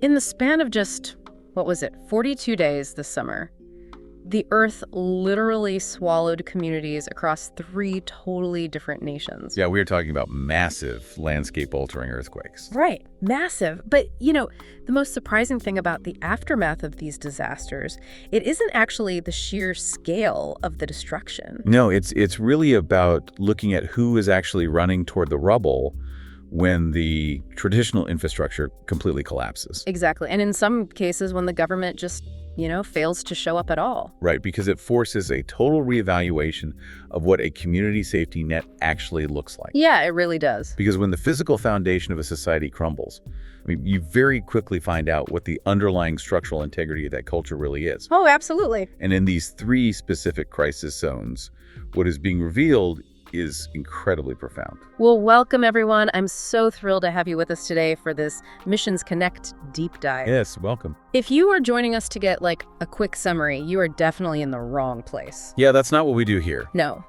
In the span of just, 42 days this summer, the Earth literally swallowed communities across 3 totally different nations. Yeah, we are talking about massive landscape-altering earthquakes. Right, massive. But, the most surprising thing about the aftermath of these disasters, it isn't actually the sheer scale of the destruction. No, it's really about looking at who is actually running toward the rubble when the traditional infrastructure completely collapses. Exactly. And in some cases, when the government just fails to show up at all. Right, because it forces a total reevaluation of what a community safety net actually looks like. Yeah, it really does. Because when the physical foundation of a society crumbles, you very quickly find out what the underlying structural integrity of that culture really is. Oh, absolutely. And in these 3 specific crisis zones, what is being revealed is incredibly profound. Well, welcome everyone. I'm so thrilled to have you with us today for this Missions Connect deep dive. Yes, welcome. If you are joining us to get a quick summary, you are definitely in the wrong place. Yeah, that's not what we do here. No.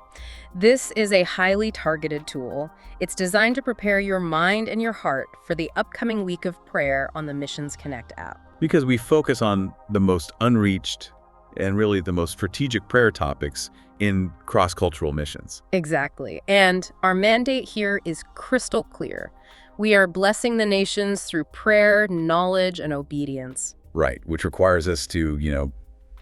This is a highly targeted tool. It's designed to prepare your mind and your heart for the upcoming week of prayer on the Missions Connect app. Because we focus on the most unreached and really the most strategic prayer topics in cross-cultural missions. Exactly. And our mandate here is crystal clear. We are blessing the nations through prayer, knowledge, and obedience. Right, which requires us to,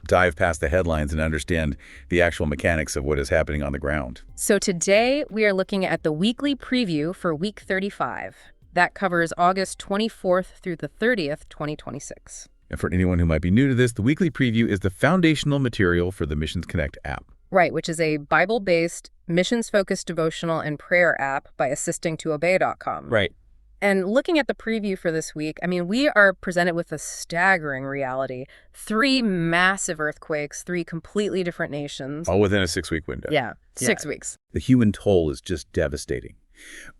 dive past the headlines and understand the actual mechanics of what is happening on the ground. So today, we are looking at the weekly preview for week 35. That covers August 24th through the 30th, 2026. And for anyone who might be new to this, the weekly preview is the foundational material for the Missions Connect app. Right, which is a Bible-based, missions-focused devotional and prayer app by assistingtoobey.com. Right. And looking at the preview for this week, we are presented with a staggering reality. 3 massive earthquakes, 3 completely different nations. All within a 6-week window. Yeah, 6 weeks. The human toll is just devastating.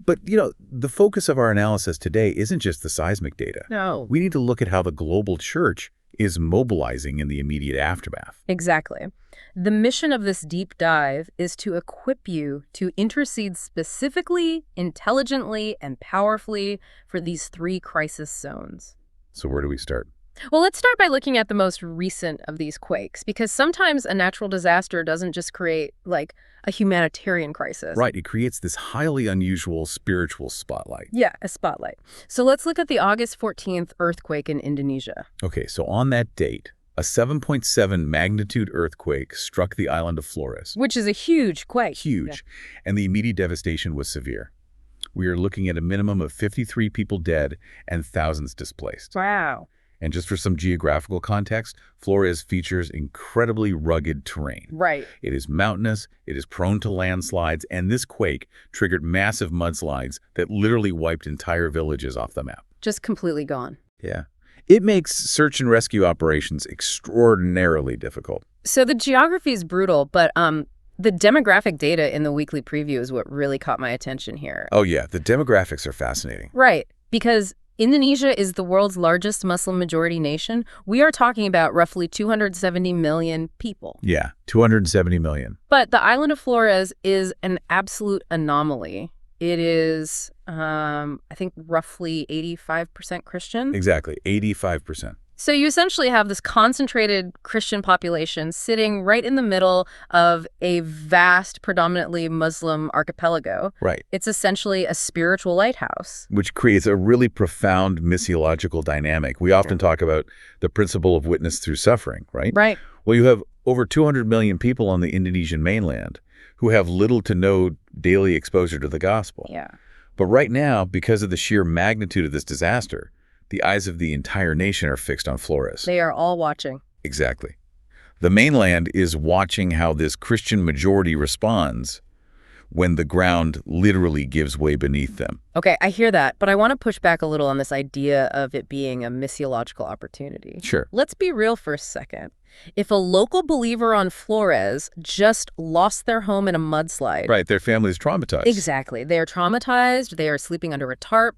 But, the focus of our analysis today isn't just the seismic data. No. We need to look at how the global church is mobilizing in the immediate aftermath. Exactly. The mission of this deep dive is to equip you to intercede specifically, intelligently, and powerfully for these 3 crisis zones. So where do we start? Well, let's start by looking at the most recent of these quakes, because sometimes a natural disaster doesn't just create, a humanitarian crisis. Right, it creates this highly unusual spiritual spotlight. Yeah, a spotlight. So let's look at the August 14th earthquake in Indonesia. Okay, so on that date, a 7.7 magnitude earthquake struck the island of Flores. Which is a huge quake. Huge. Yeah. And the immediate devastation was severe. We are looking at a minimum of 53 people dead and thousands displaced. Wow. And just for some geographical context, Flores features incredibly rugged terrain. Right. It is mountainous, it is prone to landslides, and this quake triggered massive mudslides that literally wiped entire villages off the map. Just completely gone. Yeah. It makes search and rescue operations extraordinarily difficult. So the geography is brutal, but the demographic data in the weekly preview is what really caught my attention here. Oh yeah, the demographics are fascinating. Right, because Indonesia is the world's largest Muslim majority nation. We are talking about roughly 270 million people. Yeah, 270 million. But the island of Flores is an absolute anomaly. It is, I think, roughly 85% Christian. Exactly, 85%. So you essentially have this concentrated Christian population sitting right in the middle of a vast, predominantly Muslim archipelago. Right. It's essentially a spiritual lighthouse. Which creates a really profound missiological dynamic. We often talk about the principle of witness through suffering, right? Right. Well, you have over 200 million people on the Indonesian mainland who have little to no daily exposure to the gospel. Yeah. But right now, because of the sheer magnitude of this disaster, the eyes of the entire nation are fixed on Flores. They are all watching. Exactly. The mainland is watching how this Christian majority responds when the ground literally gives way beneath them. Okay, I hear that, but I want to push back a little on this idea of it being a missiological opportunity. Sure. Let's be real for a second. If a local believer on Flores just lost their home in a mudslide... Right, their family is traumatized. Exactly. They are traumatized. They are sleeping under a tarp.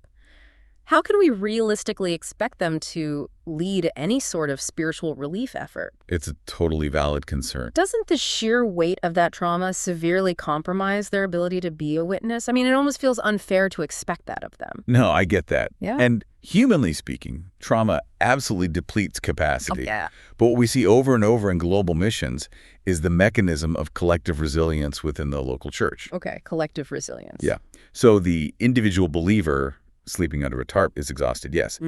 How can we realistically expect them to lead any sort of spiritual relief effort? It's a totally valid concern. Doesn't the sheer weight of that trauma severely compromise their ability to be a witness? I mean, it almost feels unfair to expect that of them. No, I get that. Yeah. And humanly speaking, trauma absolutely depletes capacity. Oh, yeah. But what we see over and over in global missions is the mechanism of collective resilience within the local church. Okay, collective resilience. Yeah. So the individual believer sleeping under a tarp is exhausted, yes.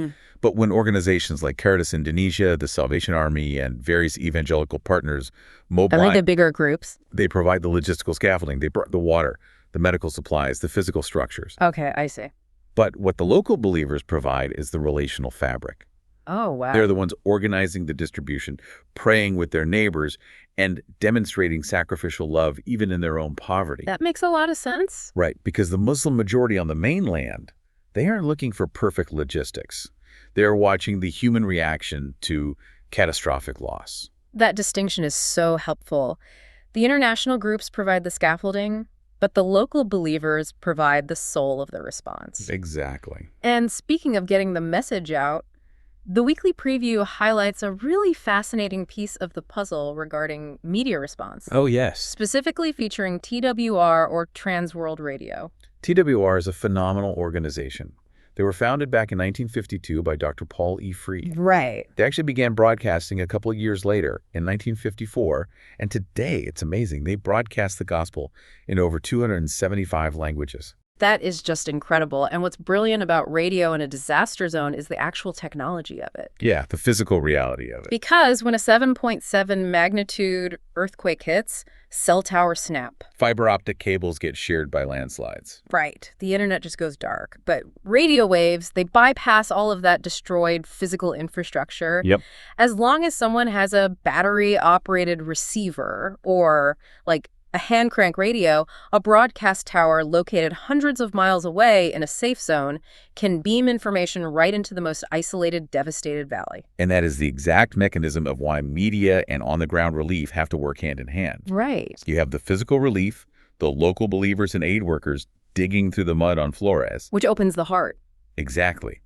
But when organizations like Caritas Indonesia, the Salvation Army, and various evangelical partners mobilize, the bigger groups. they provide the logistical scaffolding, they brought the water, the medical supplies, the physical structures. Okay, I see. But what the local believers provide is the relational fabric. Oh, wow. They're the ones organizing the distribution, praying with their neighbors, and demonstrating sacrificial love even in their own poverty. That makes a lot of sense. Right, because the Muslim majority on the mainland, they aren't looking for perfect logistics. They're watching the human reaction to catastrophic loss. That distinction is so helpful. The international groups provide the scaffolding, but the local believers provide the soul of the response. Exactly. And speaking of getting the message out, the weekly preview highlights a really fascinating piece of the puzzle regarding media response. Oh, yes. Specifically featuring TWR, or Trans World Radio. TWR is a phenomenal organization. They were founded back in 1952 by Dr. Paul E. Freed. Right. They actually began broadcasting a couple of years later in 1954, and today, it's amazing, they broadcast the gospel in over 275 languages. That is just incredible. And what's brilliant about radio in a disaster zone is the actual technology of it. Yeah, the physical reality of it. Because when a 7.7 magnitude earthquake hits, cell towers snap. Fiber optic cables get sheared by landslides. Right. The internet just goes dark. But radio waves, they bypass all of that destroyed physical infrastructure. Yep. As long as someone has a battery-operated receiver or, like, a hand crank radio, a broadcast tower located hundreds of miles away in a safe zone can beam information right into the most isolated, devastated valley. And that is the exact mechanism of why media and on-the-ground relief have to work hand in hand. Right. You have the physical relief, the local believers and aid workers digging through the mud on Flores. Which opens the heart. Exactly.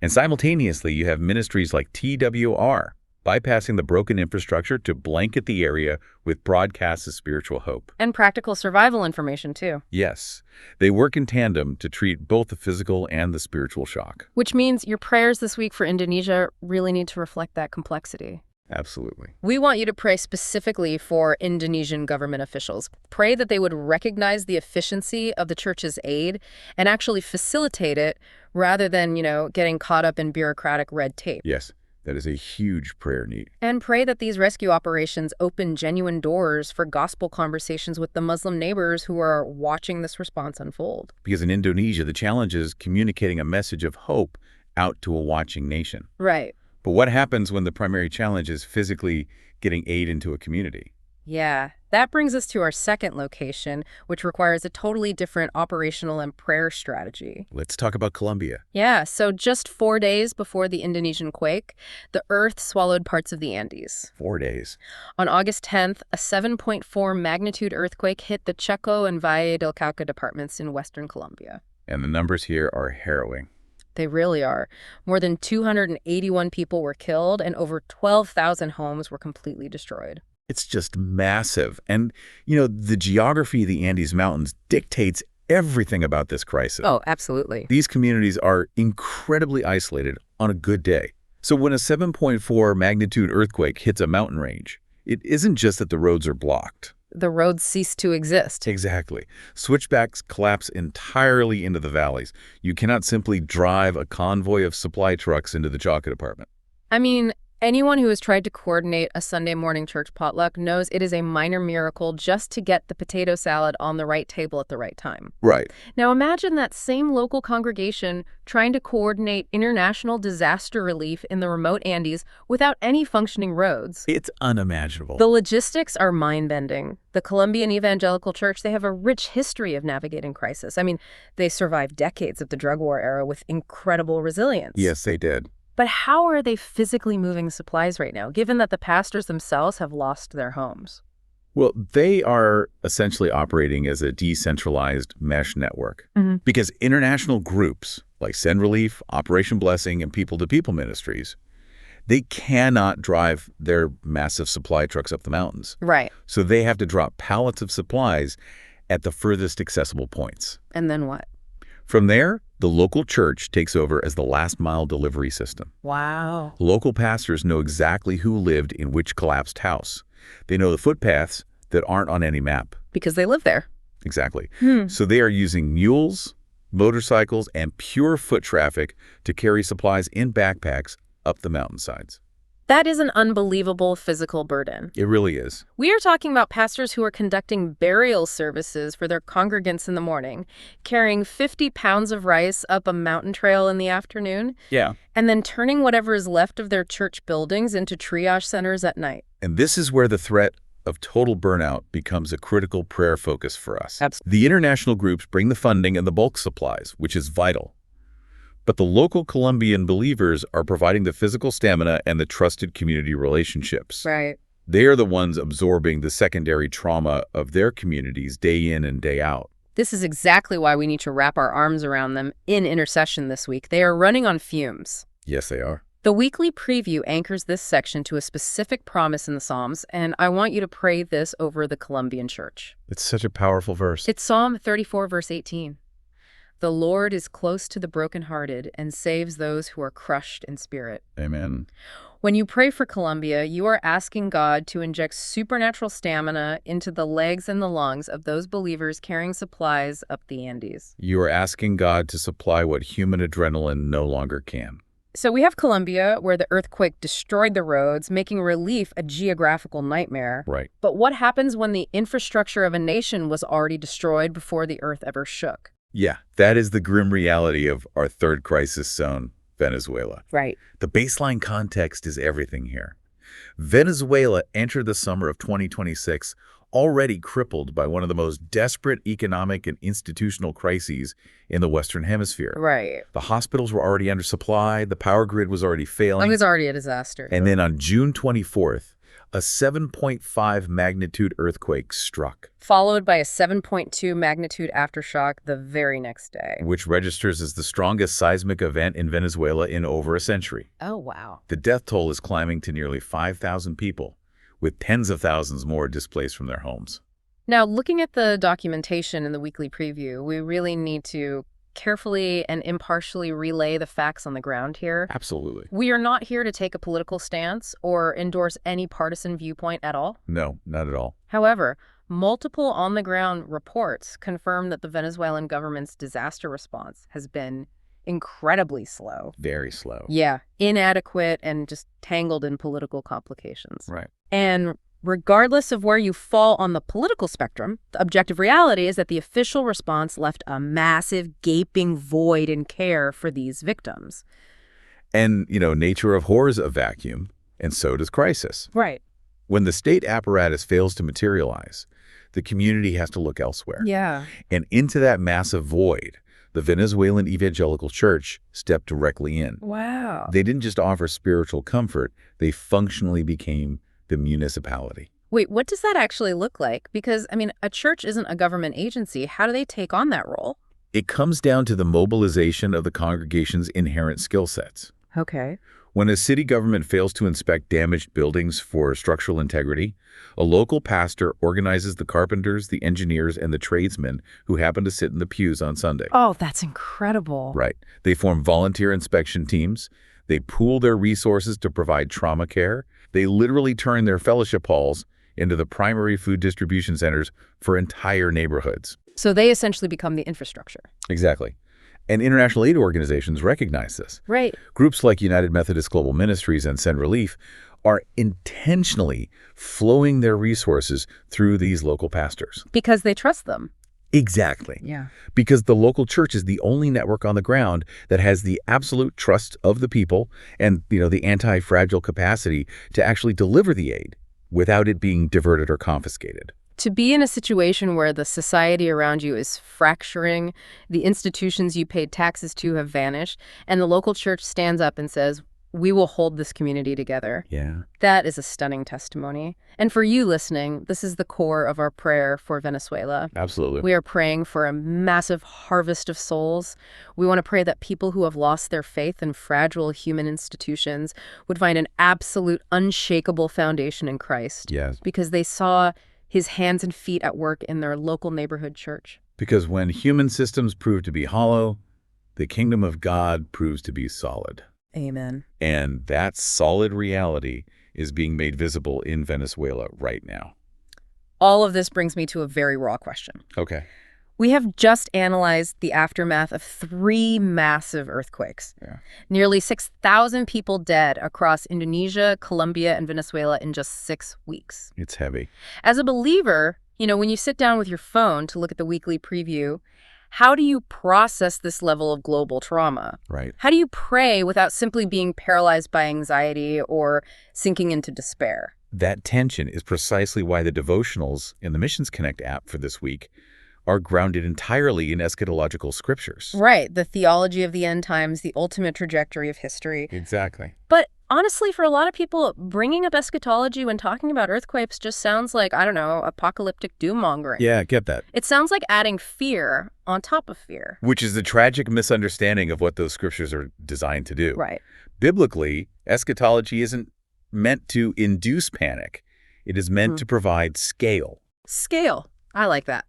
And simultaneously, you have ministries like TWR, bypassing the broken infrastructure to blanket the area with broadcasts of spiritual hope. And practical survival information, too. Yes. They work in tandem to treat both the physical and the spiritual shock. Which means your prayers this week for Indonesia really need to reflect that complexity. Absolutely. We want you to pray specifically for Indonesian government officials. Pray that they would recognize the efficiency of the church's aid and actually facilitate it rather than, getting caught up in bureaucratic red tape. Yes. That is a huge prayer need. And pray that these rescue operations open genuine doors for gospel conversations with the Muslim neighbors who are watching this response unfold. Because in Indonesia, the challenge is communicating a message of hope out to a watching nation. Right. But what happens when the primary challenge is physically getting aid into a community? Yeah, that brings us to our second location, which requires a totally different operational and prayer strategy. Let's talk about Colombia. Yeah, so just 4 days before the Indonesian quake, the earth swallowed parts of the Andes. 4 days. On August 10th, a 7.4 magnitude earthquake hit the Chaco and Valle del Cauca departments in western Colombia. And the numbers here are harrowing. They really are. More than 281 people were killed and over 12,000 homes were completely destroyed. It's just massive. And, the geography of the Andes Mountains dictates everything about this crisis. Oh, absolutely. These communities are incredibly isolated on a good day. So when a 7.4 magnitude earthquake hits a mountain range, it isn't just that the roads are blocked. The roads cease to exist. Exactly. Switchbacks collapse entirely into the valleys. You cannot simply drive a convoy of supply trucks into the Chaco department. I mean, anyone who has tried to coordinate a Sunday morning church potluck knows it is a minor miracle just to get the potato salad on the right table at the right time. Right. Now imagine that same local congregation trying to coordinate international disaster relief in the remote Andes without any functioning roads. It's unimaginable. The logistics are mind-bending. The Colombian Evangelical Church, they have a rich history of navigating crisis. I mean, they survived decades of the drug war era with incredible resilience. Yes, they did. But how are they physically moving supplies right now, given that the pastors themselves have lost their homes? Well, they are essentially operating as a decentralized mesh network because international groups like Send Relief, Operation Blessing, and people-to-people ministries, they cannot drive their massive supply trucks up the mountains. Right. So they have to drop pallets of supplies at the furthest accessible points. And then what? From there, the local church takes over as the last-mile delivery system. Wow. Local pastors know exactly who lived in which collapsed house. They know the footpaths that aren't on any map. Because they live there. Exactly. So they are using mules, motorcycles, and pure foot traffic to carry supplies in backpacks up the mountainsides. That is an unbelievable physical burden. It really is. We are talking about pastors who are conducting burial services for their congregants in the morning, carrying 50 pounds of rice up a mountain trail in the afternoon, Yeah. and then turning whatever is left of their church buildings into triage centers at night. And this is where the threat of total burnout becomes a critical prayer focus for us. Absolutely. The international groups bring the funding and the bulk supplies, which is vital. But the local Colombian believers are providing the physical stamina and the trusted community relationships. Right. They are the ones absorbing the secondary trauma of their communities day in and day out. This is exactly why we need to wrap our arms around them in intercession this week. They are running on fumes. Yes, they are. The weekly preview anchors this section to a specific promise in the Psalms, and I want you to pray this over the Colombian church. It's such a powerful verse. It's Psalm 34, verse 18. The Lord is close to the brokenhearted and saves those who are crushed in spirit. Amen. When you pray for Colombia, you are asking God to inject supernatural stamina into the legs and the lungs of those believers carrying supplies up the Andes. You are asking God to supply what human adrenaline no longer can. So we have Colombia, where the earthquake destroyed the roads, making relief a geographical nightmare. Right. But what happens when the infrastructure of a nation was already destroyed before the earth ever shook? Yeah, that is the grim reality of our third crisis zone, Venezuela. Right. The baseline context is everything here. Venezuela entered the summer of 2026 already crippled by one of the most desperate economic and institutional crises in the Western Hemisphere. Right. The hospitals were already undersupplied, the power grid was already failing. It was already a disaster. And then on June 24th, a 7.5 magnitude earthquake struck, Followed by a 7.2 magnitude aftershock the very next day. which registers as the strongest seismic event in Venezuela in over a century. Oh, wow. The death toll is climbing to nearly 5,000 people, with tens of thousands more displaced from their homes. Now, looking at the documentation in the weekly preview, we really need to carefully and impartially relay the facts on the ground here. Absolutely. We are not here to take a political stance or endorse any partisan viewpoint at all. No, not at all. However, multiple on-the-ground reports confirm that the Venezuelan government's disaster response has been incredibly slow. Very slow. Yeah, inadequate and just tangled in political complications. Right. And regardless of where you fall on the political spectrum, the objective reality is that the official response left a massive, gaping void in care for these victims. And, nature abhors a vacuum, and so does crisis. Right. When the state apparatus fails to materialize, the community has to look elsewhere. Yeah. And into that massive void, the Venezuelan Evangelical Church stepped directly in. Wow. They didn't just offer spiritual comfort, they functionally became the municipality. Wait, what does that actually look like? Because, a church isn't a government agency. How do they take on that role? It comes down to the mobilization of the congregation's inherent skill sets. Okay. When a city government fails to inspect damaged buildings for structural integrity, a local pastor organizes the carpenters, the engineers, and the tradesmen who happen to sit in the pews on Sunday. Oh, that's incredible. Right. They form volunteer inspection teams. They pool their resources to provide trauma care. They literally turn their fellowship halls into the primary food distribution centers for entire neighborhoods. So they essentially become the infrastructure. Exactly. And international aid organizations recognize this. Right. Groups like United Methodist Global Ministries and Send Relief are intentionally flowing their resources through these local pastors. Because they trust them. Exactly. Yeah. Because the local church is the only network on the ground that has the absolute trust of the people and, the anti-fragile capacity to actually deliver the aid without it being diverted or confiscated. To be in a situation where the society around you is fracturing, the institutions you paid taxes to have vanished, and the local church stands up and says, we will hold this community together. Yeah. That is a stunning testimony. And for you listening, this is the core of our prayer for Venezuela. Absolutely. We are praying for a massive harvest of souls. We want to pray that people who have lost their faith in fragile human institutions would find an absolute, unshakable foundation in Christ. Yes. Because they saw his hands and feet at work in their local neighborhood church. Because when human systems prove to be hollow, the kingdom of God proves to be solid. Amen. And that solid reality is being made visible in Venezuela right now. All of this brings me to a very raw question. Okay. We have just analyzed the aftermath of 3 massive earthquakes. Yeah. Nearly 6,000 people dead across Indonesia, Colombia, and Venezuela in just 6 weeks. It's heavy. As a believer, when you sit down with your phone to look at the weekly preview, how do you process this level of global trauma? Right. How do you pray without simply being paralyzed by anxiety or sinking into despair? That tension is precisely why the devotionals in the Missions Connect app for this week are grounded entirely in eschatological scriptures. Right, the theology of the end times, the ultimate trajectory of history. Exactly. But honestly, for a lot of people, bringing up eschatology when talking about earthquakes just sounds like, apocalyptic doom-mongering. Yeah, I get that. It sounds like adding fear on top of fear. Which is the tragic misunderstanding of what those scriptures are designed to do. Right. Biblically, eschatology isn't meant to induce panic. It is meant to provide scale. Scale. I like that.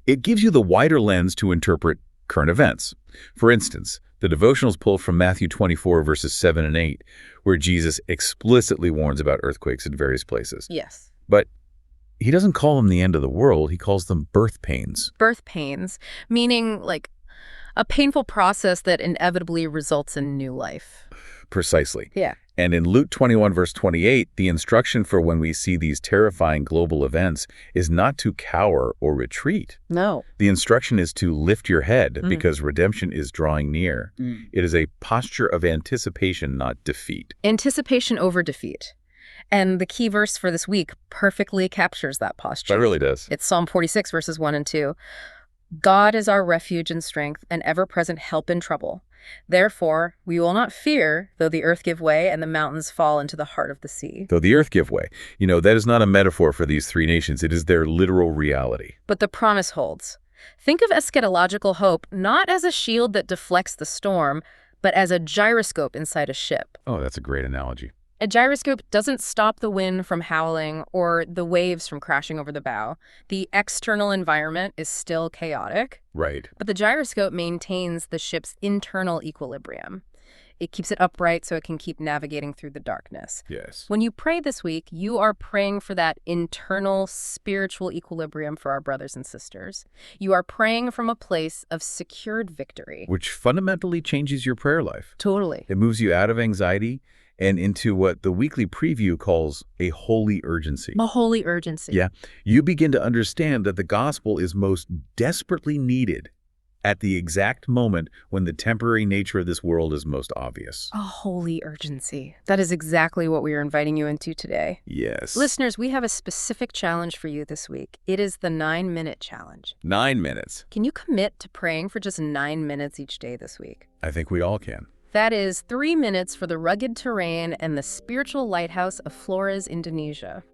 It gives you the wider lens to interpret current events. For instance, the devotionals pull from Matthew 24, verses 7 and 8, where Jesus explicitly warns about earthquakes in various places. Yes. But he doesn't call them the end of the world. He calls them birth pains. Birth pains, meaning like a painful process that inevitably results in new life. Precisely. Yeah. And in Luke 21, verse 28, the instruction for when we see these terrifying global events is not to cower or retreat. No. The instruction is to lift your head because redemption is drawing near. It is a posture of anticipation, not defeat. Anticipation over defeat. And the key verse for this week perfectly captures that posture. It really does. It's Psalm 46, verses 1 and 2. God is our refuge and strength, an ever-present help in trouble. Therefore, we will not fear, though the earth give way and the mountains fall into the heart of the sea. Though the earth give way. That is not a metaphor for these 3 nations. It is their literal reality. But the promise holds. Think of eschatological hope not as a shield that deflects the storm, but as a gyroscope inside a ship. Oh, that's a great analogy. A gyroscope doesn't stop the wind from howling or the waves from crashing over the bow. The external environment is still chaotic. Right. But the gyroscope maintains the ship's internal equilibrium. It keeps it upright so it can keep navigating through the darkness. Yes. When you pray this week, you are praying for that internal spiritual equilibrium for our brothers and sisters. You are praying from a place of secured victory. Which fundamentally changes your prayer life. Totally. It moves you out of anxiety and into what the weekly preview calls a holy urgency. A holy urgency. Yeah. You begin to understand that the gospel is most desperately needed at the exact moment when the temporary nature of this world is most obvious. A holy urgency. That is exactly what we are inviting you into today. Yes. Listeners, we have a specific challenge for you this week. It is the 9-minute challenge. 9 minutes. Can you commit to praying for just 9 minutes each day this week? I think we all can. That is 3 minutes for the rugged terrain and the spiritual lighthouse of Flores, Indonesia.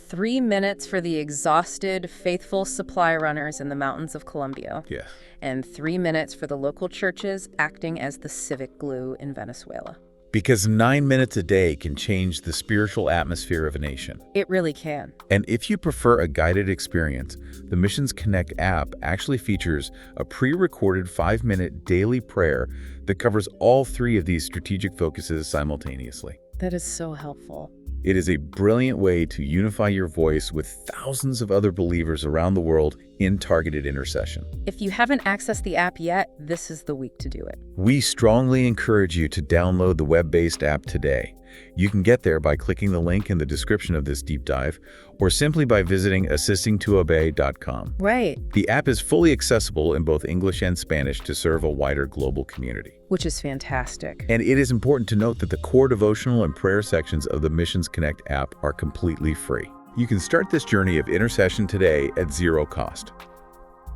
3 minutes for the exhausted, faithful supply runners in the mountains of Colombia. Yeah. And 3 minutes for the local churches acting as the civic glue in Venezuela. Because 9 minutes a day can change the spiritual atmosphere of a nation. It really can. And if you prefer a guided experience, the Missions Connect app actually features a pre-recorded 5-minute daily prayer that covers all 3 of these strategic focuses simultaneously. That is so helpful. It is a brilliant way to unify your voice with thousands of other believers around the world in targeted intercession. If you haven't accessed the app yet, this is the week to do it. We strongly encourage you to download the web-based app today. You can get there by clicking the link in the description of this deep dive, or simply by visiting assistingtoobey.com. Right. The app is fully accessible in both English and Spanish to serve a wider global community. Which is fantastic. And it is important to note that the core devotional and prayer sections of the Missions Connect app are completely free. You can start this journey of intercession today at 0 cost.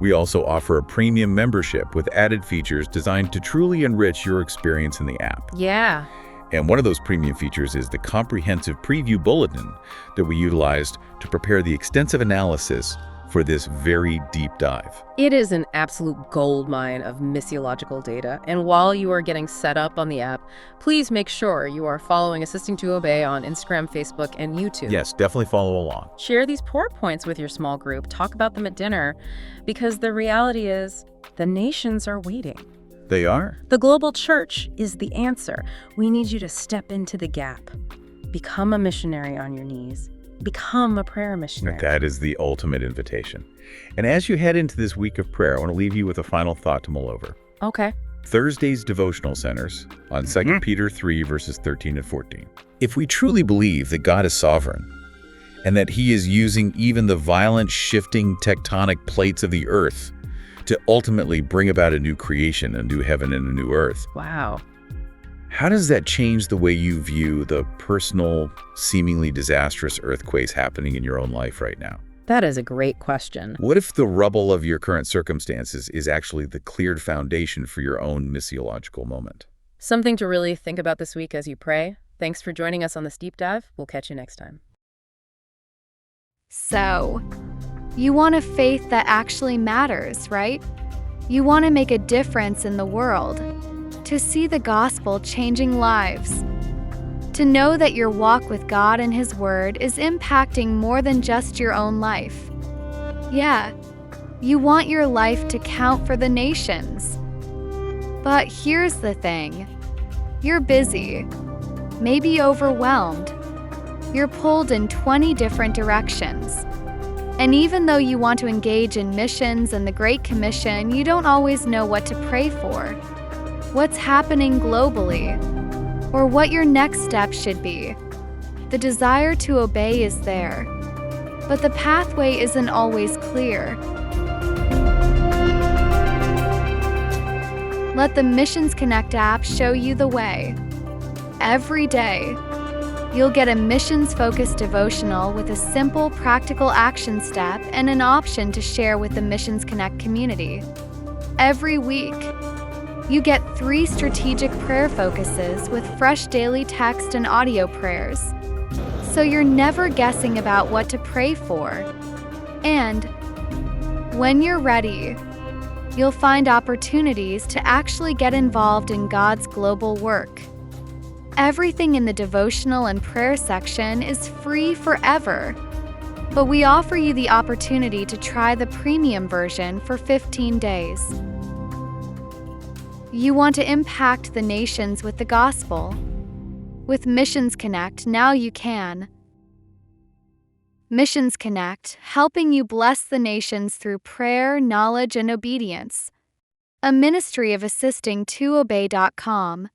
We also offer a premium membership with added features designed to truly enrich your experience in the app. Yeah. And one of those premium features is the comprehensive preview bulletin that we utilized to prepare the extensive analysis for this very deep dive. It is an absolute goldmine of missiological data, and while you are getting set up on the app, please make sure you are following Assisting to Obey on Instagram, Facebook, and YouTube. Yes, definitely follow along. Share these pour points with your small group. Talk about them at dinner, because the reality is the nations are waiting. They are? The global church is the answer. We need you to step into the gap. Become a missionary on your knees. Become a prayer missionary. That is the ultimate invitation. And as you head into this week of prayer, I want to leave you with a final thought to mull over. Okay. Thursday's devotional centers on 2 Peter 3, verses 13 and 14. If we truly believe that God is sovereign and that he is using even the violent shifting tectonic plates of the earth to ultimately bring about a new creation, a new heaven and a new earth. Wow. How does that change the way you view the personal, seemingly disastrous earthquakes happening in your own life right now? That is a great question. What if the rubble of your current circumstances is actually the cleared foundation for your own missiological moment? Something to really think about this week as you pray. Thanks for joining us on this deep dive. We'll catch you next time. So, you want a faith that actually matters, right? You want to make a difference in the world, to see the gospel changing lives, to know that your walk with God and His Word is impacting more than just your own life. Yeah, you want your life to count for the nations. But here's the thing. You're busy, maybe overwhelmed. You're pulled in 20 different directions. And even though you want to engage in missions and the Great Commission, you don't always know what to pray for, what's happening globally, or what your next step should be. The desire to obey is there, but the pathway isn't always clear. Let the Missions Connect app show you the way. Every day, you'll get a missions-focused devotional with a simple, practical action step and an option to share with the Missions Connect community. Every week, you get 3 strategic prayer focuses with fresh daily text and audio prayers, so you're never guessing about what to pray for. And when you're ready, you'll find opportunities to actually get involved in God's global work. Everything in the devotional and prayer section is free forever, but we offer you the opportunity to try the premium version for 15 days. You want to impact the nations with the gospel? With Missions Connect, now you can. Missions Connect, helping you bless the nations through prayer, knowledge, and obedience. A ministry of assisting to obey.com.